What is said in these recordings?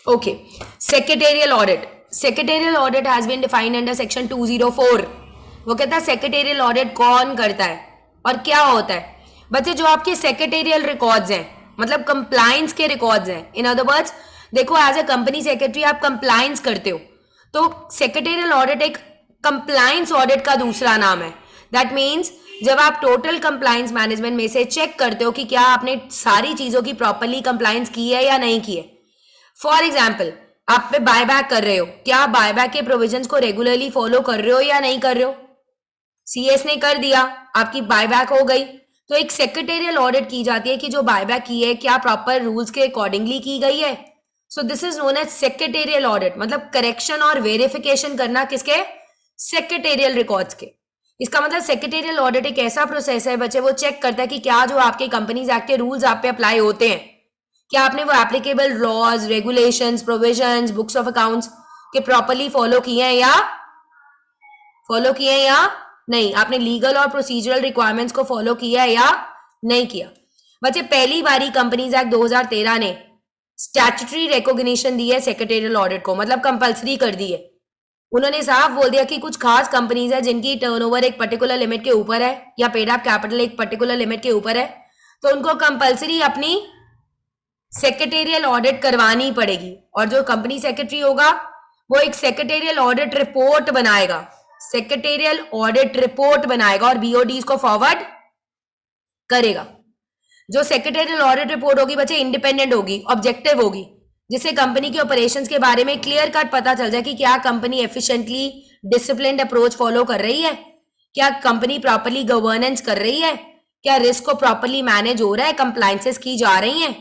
Okay. Secretarial audit. Secretarial audit has been defined under section 204. वो कहता है secretarial audit कौन करता है और क्या होता है. बच्चे जो आपके सेक्रेटेरियल रिकॉर्ड्स हैं, मतलब कंप्लायंस के रिकॉर्ड्स हैं, इन अदर वर्ड्स देखो एज ए कंपनी सेक्रेटरी आप कंप्लायंस करते हो, तो सेक्रेटेरियल ऑडिट एक कंप्लायंस ऑडिट का दूसरा नाम है. दैट मीन्स जब आप टोटल कंप्लायंस मैनेजमेंट में से चेक करते हो कि क्या आपने सारी चीजों की प्रॉपरली कंप्लायंस की है या नहीं की है. फॉर एग्जाम्पल आप पे बायबैक कर रहे हो, क्या बायबैक के प्रोविजंस को रेगुलरली फॉलो कर रहे हो या नहीं कर रहे हो. सीएस ने कर दिया, आपकी बायबैक हो गई, तो एक सेक्रेटेरियल ऑडिट की जाती है कि जो बायबैक की है क्या प्रॉपर रूल्स के अकॉर्डिंगली की गई है. So this is known as secretarial audit, मतलब करेक्शन और वेरिफिकेशन करना किसके, सेक्रेटेरियल रिकॉर्ड्स के. इसका मतलब सेक्रेटेरियल ऑडिट एक ऐसा प्रोसेस है बच्चे, वो चेक करता है कि क्या जो आपके कंपनीज एक्ट के रूल्स आप पे अप्लाई होते हैं, क्या आपने वो applicable laws, regulations, provisions, books of accounts के प्रॉपरली फॉलो किए हैं या नहीं, आपने लीगल और प्रोसीजरल रिक्वायरमेंट्स को फॉलो किया है या नहीं किया. बच्चे पहली बारी कंपनीज एक्ट 2013 ने स्टैट्यूटरी रिकॉग्निशन दी है सेक्रेटेरियल ऑडिट को, मतलब कंपलसरी कर दी है. उन्होंने साफ बोल दिया कि कुछ खास कंपनीज है जिनकी टर्नओवर एक पर्टिकुलर लिमिट के ऊपर है या पेड अप कैपिटल एक पर्टिकुलर लिमिट के ऊपर है, तो उनको कंपलसरी अपनी सेक्रेटेरियल ऑडिट करवानी पड़ेगी. और जो कंपनी सेक्रेटरी होगा वो एक सेक्रेटेरियल ऑडिट रिपोर्ट बनाएगा, सेक्रेटेरियल ऑडिट रिपोर्ट बनाएगा और बीओडीज को फॉरवर्ड करेगा. जो सेक्रेटेरियल ऑडिट रिपोर्ट होगी बच्चे इंडिपेंडेंट होगी, ऑब्जेक्टिव होगी, जिससे कंपनी के ऑपरेशंस के बारे में क्लियर कट पता चल जाए कि क्या company efficiently disciplined approach follow कर रही है, क्या कंपनी प्रॉपरली गवर्नेंस कर रही है, क्या रिस्क को प्रॉपरली मैनेज हो रहा है, कंप्लायंसेस की जा रही हैं.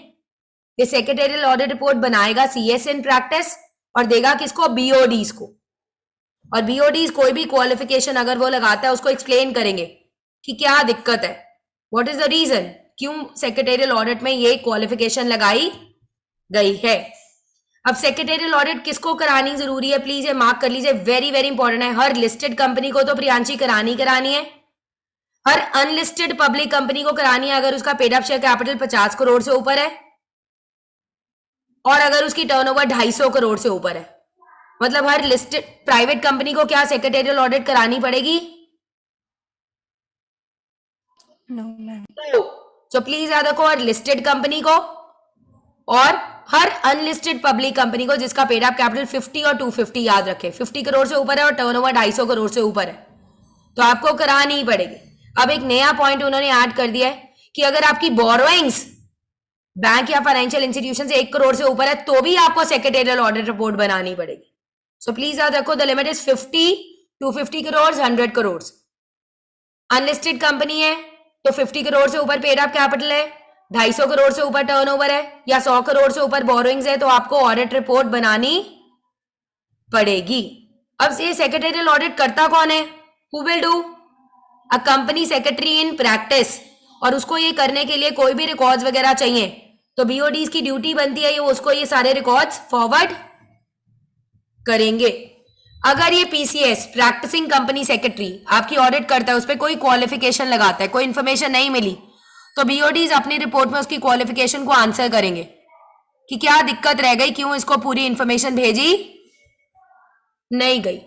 ये सेक्रेटेरियल ऑडिट रिपोर्ट बनाएगा सीएस इन प्रैक्टिस और देगा किसको, बीओडीज को. और बीओडीज कोई भी क्वालिफिकेशन अगर वो लगाता है उसको एक्सप्लेन करेंगे कि क्या दिक्कत है, व्हाट इज द रीजन, क्यों सेक्रेटेरियल ऑडिट में ये क्वालिफिकेशन लगाई गई है. अब सेक्रेटेरियल ऑडिट किसको करानी जरूरी है, प्लीज ये मार्क कर लीजिए, वेरी वेरी इंपॉर्टेंट है. हर लिस्टेड कंपनी को तो प्रियांशी करानी है, हर अनलिस्टेड पब्लिक कंपनी को करानी है अगर उसका paid up share capital 50 crore से ऊपर है और अगर उसकी टर्नओवर 250 करोड़ से ऊपर है. मतलब हर लिस्टेड प्राइवेट कंपनी को क्या सेक्रेटेरियल ऑडिट करानी पड़ेगी, नो मैम. तो प्लीज याद रखो, हर लिस्टेड कंपनी को और हर अनलिस्टेड पब्लिक कंपनी को जिसका पेड अप कैपिटल 50 और 250 याद रखे, 50 करोड़ से ऊपर है और टर्नओवर 250 करोड़ से ऊपर है, तो आपको करानी ही पड़ेगी. अब एक नया पॉइंट उन्होंने ऐड कर दिया है कि अगर आपकी बोरोइंग्स बैंक या फाइनेंशियल इंस्टीट्यूशन से 1 करोड़ से ऊपर है तो भी आपको सेक्रेटेरियल ऑडिट रिपोर्ट बनानी पड़ेगी. सो प्लीज याद रखो, the limit is 50, 250 crore, 100 crore. Unlisted company है तो 50 करोड़ से ऊपर पेड अप कैपिटल है, 250 करोड़ से ऊपर टर्नओवर है या 100 करोड़ से ऊपर बोरोइंग्स है, तो आपको ऑडिट रिपोर्ट बनानी पड़ेगी. अब ये सेक्रेटेरियल ऑडिट करता कौन है, who will do, a company secretary in practice. और उसको ये करने के लिए कोई भी रिकॉर्ड्स वगैरह चाहिए तो बीओडीज की ड्यूटी बनती है ये उसको ये सारे रिकॉर्ड्स फॉरवर्ड करेंगे. अगर ये पीसीएस प्रैक्टिसिंग कंपनी सेक्रेटरी आपकी ऑडिट करता है, उस पर कोई क्वालिफिकेशन लगाता है, कोई इंफॉर्मेशन नहीं मिली, तो बीओडीज अपनी रिपोर्ट में उसकी क्वालिफिकेशन को आंसर करेंगे कि क्या दिक्कत रह गई, क्यों इसको पूरी इंफॉर्मेशन भेजी नहीं गई.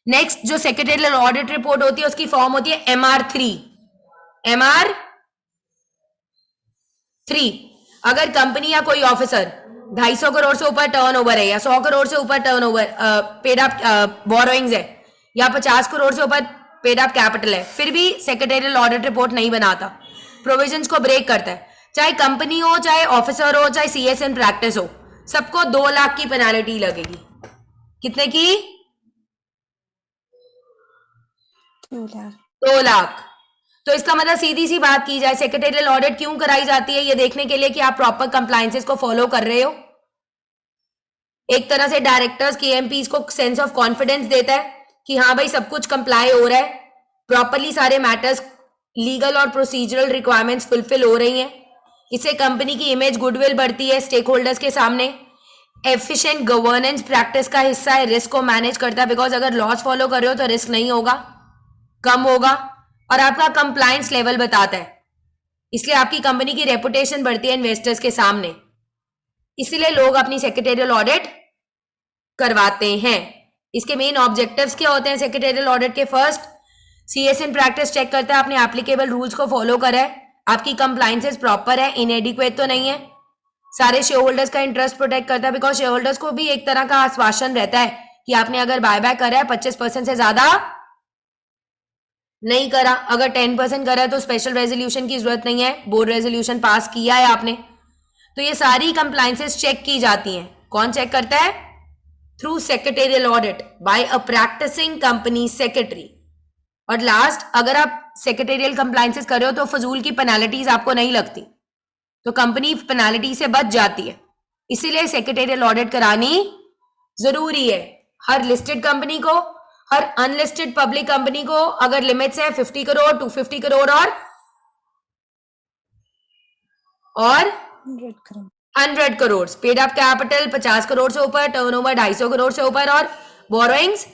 नेक्स्ट जो सेक्रेटेरियल ऑडिट रिपोर्ट होती है उसकी फॉर्म होती है MR3. MR3 अगर कंपनी या कोई ऑफिसर 250 करोड़ से ऊपर टर्नओवर है या 100 करोड़ से ऊपर टर्नओवर पेड अप बोरोइंग्स है या 50 करोड़ से ऊपर पेड अप कैपिटल है, फिर भी सेक्रेटेरियल ऑडिट रिपोर्ट नहीं बनाता, प्रोविजंस को ब्रेक करता है, चाहे कंपनी हो, चाहे ऑफिसर हो, चाहे सीएस इन प्रैक्टिस हो, सबको 2 लाख की पेनाल्टी लगेगी. कितने की, 2 लाख. तो इसका मतलब सीधी सी बात की जाए, सेक्रेटेरियल ऑडिट क्यों कराई जाती है, ये देखने के लिए कि आप प्रॉपर कंप्लायंसेस को फॉलो कर रहे हो. एक तरह से डायरेक्टर्स केएमपीज को सेंस ऑफ कॉन्फिडेंस देता है कि हाँ भाई सब कुछ कंप्लाई हो रहा है, प्रॉपरली सारे मैटर्स, लीगल और प्रोसीजरल रिक्वायरमेंट्स फुलफिल हो रही हैं. इससे कंपनी की इमेज, गुडविल बढ़ती है स्टेक होल्डर्स के सामने. एफिशिएंट गवर्नेंस प्रैक्टिस का हिस्सा है, रिस्क को मैनेज करता है, बिकॉज अगर लॉस फॉलो कर रहे हो तो रिस्क नहीं होगा, कम होगा. और आपका कंप्लायंस लेवल बताता है, इसलिए आपकी कंपनी की रेपुटेशन बढ़ती है इन्वेस्टर्स के सामने. इसीलिए लोग अपनी सेक्रेटेरियल ऑडिट करवाते हैं। इसके मेन ऑब्जेक्टिव्स क्या होते हैं सेक्रेटेरियल ऑडिट के? First, CS in practice check करता है आपने एप्लीकेबल रूल्स को फॉलो करा है, आपकी कंप्लाइंसेस प्रॉपर है, इनएडिक्वेट तो नहीं है, सारे शेयर होल्डर्स का इंटरेस्ट प्रोटेक्ट करता है, बिकॉज शेयर होल्डर्स को भी एक तरह का आश्वासन रहता है कि आपने अगर बायबैक करा है 25% से ज्यादा नहीं करा, अगर 10% करा है तो स्पेशल रेजोल्यूशन की जरूरत नहीं है, बोर्ड रेजोल्यूशन पास किया है आपने। तो ये सारी कंप्लाइंसेस चेक की जाती हैं। कौन चेक करता है? Through secretarial audit by a practising company secretary. और लास्ट, अगर आप सेक्रेटेरियल कंप्लाइंसेस कर रहे हो तो फजूल की पेनाल्टीज आपको नहीं लगती, तो कंपनी पेनाल्टी से बच जाती है। इसीलिए सेक्रेटेरियल ऑडिट करानी जरूरी है हर लिस्टेड कंपनी को, हर अनलिस्टेड पब्लिक कंपनी को। अगर लिमिट्स है 50 करोड़, 250 करोड़ और 100 crore. 100 crore. Paid up capital 50 crore से ऊपर, टर्नओवर 250 करोड़ से ऊपर और बोरोइंग्स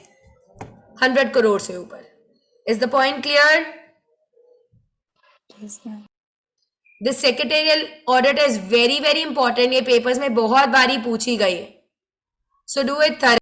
100 करोड़ से ऊपर। Is the point clear? Yes, ma'am. This secretarial audit is very very important. ये पेपर्स में बहुत बारी पूछी गई है, सो डू इट